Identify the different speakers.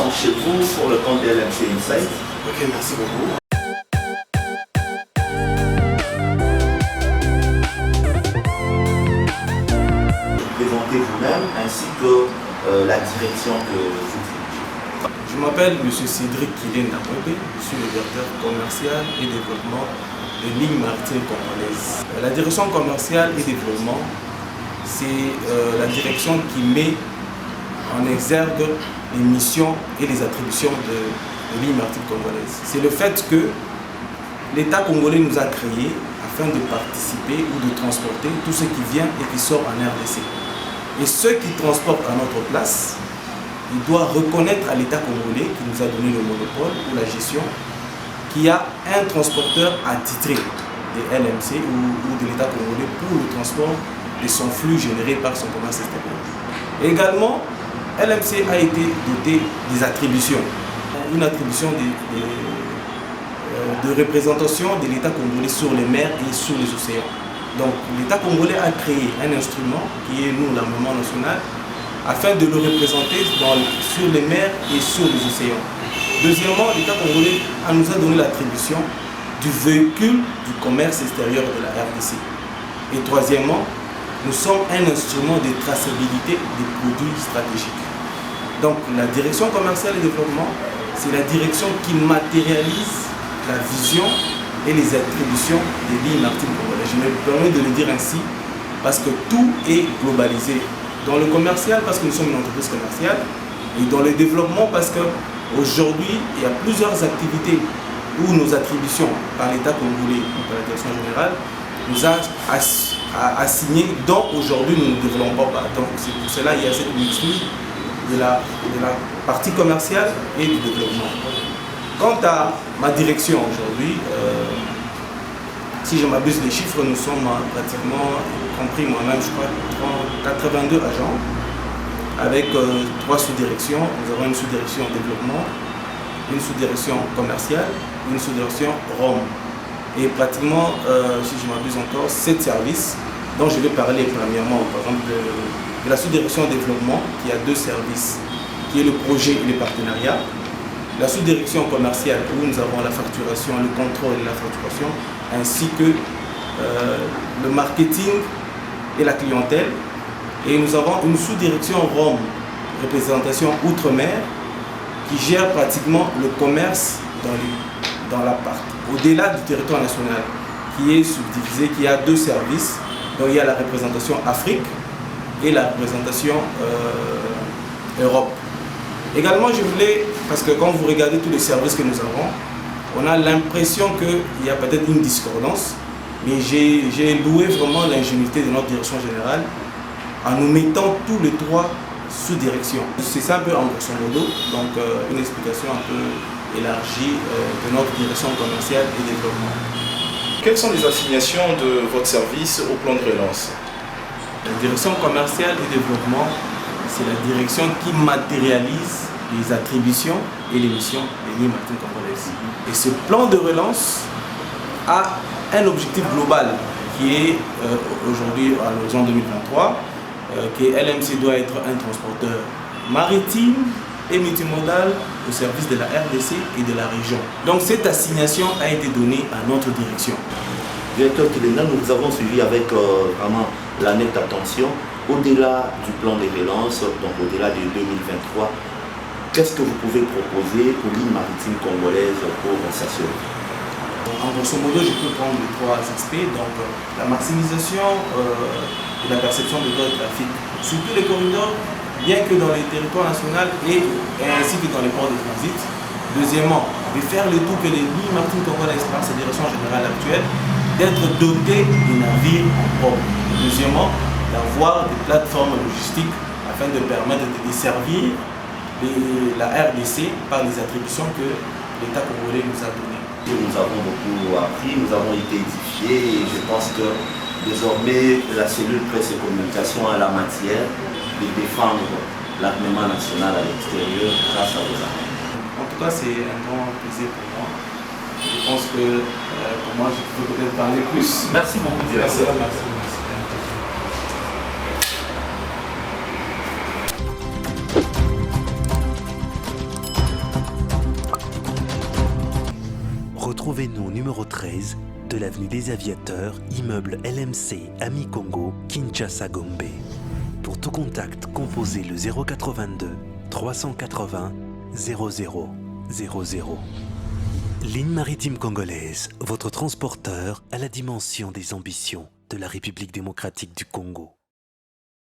Speaker 1: sommes chez vous pour le compte de LMC Insight.
Speaker 2: Ok, merci beaucoup.
Speaker 1: Présentez vous-même ainsi que la direction que vous dirigez.
Speaker 2: Je m'appelle M. Cédric Kilin Namwebe, je suis le directeur commercial et développement de Ligne Maritime Congolaise. La direction commerciale et développement, c'est la direction qui met en exergue les missions et les attributions de Ligne Maritime Congolaise. C'est le fait que l'État congolais nous a créés afin de participer ou de transporter tout ce qui vient et qui sort en RDC. Et ceux qui transportent à notre place, il doit reconnaître à l'État congolais qui nous a donné le monopole ou la gestion qu'il y a un transporteur attitré de LMC ou de l'État congolais pour le transport de son flux généré par son commerce extérieur. Également, LMC a été doté des attributions. Une attribution de représentation de l'État congolais sur les mers et sur les océans. Donc l'État congolais a créé un instrument qui est nous, l'armement national, afin de le représenter sur les mers et sur les océans. Deuxièmement, l'État congolais nous a donné l'attribution du véhicule du commerce extérieur de la RDC. Et troisièmement, nous sommes un instrument de traçabilité des produits stratégiques. Donc la direction commerciale et développement, c'est la direction qui matérialise la vision et les attributions des lignes maritimes congolaises. Je me permets de le dire ainsi parce que tout est globalisé. Dans le commercial, parce que nous sommes une entreprise commerciale, et dans le développement, parce qu'aujourd'hui, il y a plusieurs activités où nos attributions par l'État congolais ou par la direction générale nous a assigné, dont aujourd'hui nous ne développons pas. Donc c'est pour cela qu'il y a cette mixture de la partie commerciale et du développement. Quant à ma direction aujourd'hui, si je m'abuse les chiffres, nous sommes pratiquement, compris moi-même, je crois, 82 agents, avec 3 sous-directions. Nous avons une sous-direction développement, une sous-direction commerciale, une sous-direction Rome. Et pratiquement, si je m'abuse encore, 7 services dont je vais parler premièrement, par exemple, de la sous-direction développement, qui a 2 services, qui est le projet et les partenariats. La sous-direction commerciale où nous avons la facturation, le contrôle et la facturation, ainsi que le marketing et la clientèle. Et nous avons une sous-direction Rome, représentation outre-mer, qui gère pratiquement le commerce dans la partie au-delà du territoire national, qui est subdivisé, qui a 2 services. Donc il y a la représentation Afrique et la représentation Europe. Également, je voulais, parce que quand vous regardez tous les services que nous avons, on a l'impression qu'il y a peut-être une discordance, mais j'ai loué vraiment l'ingéniosité de notre direction générale en nous mettant tous les 3 sous-directions. C'est ça un peu en grosso modo, donc une explication un peu élargie de notre direction commerciale et développement.
Speaker 3: Quelles sont les assignations de votre service au plan de relance?
Speaker 2: La direction commerciale et développement, c'est la direction qui matérialise les attributions et les missions des lignes maritimes congolaises. Et ce plan de relance a un objectif global qui est aujourd'hui à l'horizon 2023, que LMC doit être un transporteur maritime et multimodal au service de la RDC et de la région. Donc cette assignation a été donnée à notre direction.
Speaker 1: Directeur Kilena, nous vous avons suivi avec vraiment la nette attention. Au-delà du plan de relance, donc au-delà de 2023, qu'est-ce que vous pouvez proposer aux lignes maritimes congolaises pour s'assurer?
Speaker 2: En grosso modo, je peux prendre les 3 aspects. Donc la maximisation de la perception de droits de trafic, surtout les corridors, bien que dans les territoires nationaux et ainsi que dans les ports de transit. Deuxièmement, de faire le tout que les lignes maritimes congolaises par sa direction générale actuelle, d'être dotées de navires en propre. Deuxièmement, d'avoir des plateformes logistiques afin de permettre de desservir la RDC par les attributions que l'État congolais nous a données.
Speaker 1: Nous avons beaucoup appris, nous avons été édifiés et je pense que désormais la cellule presse et communication a la matière de défendre l'armement national à l'extérieur grâce à vos armes.
Speaker 2: En tout cas, c'est un grand plaisir pour moi. Je pense que pour moi, je peux peut-être parler plus.
Speaker 1: Merci beaucoup, directeur.
Speaker 2: Merci.
Speaker 4: Retrouvez-nous numéro 13 de l'avenue des Aviateurs, immeuble LMC, Ami Congo, Kinshasa, Gombe. Pour tout contact, composez le 082 380 0000. Ligne maritime congolaise, votre transporteur à la dimension des ambitions de la République démocratique du Congo.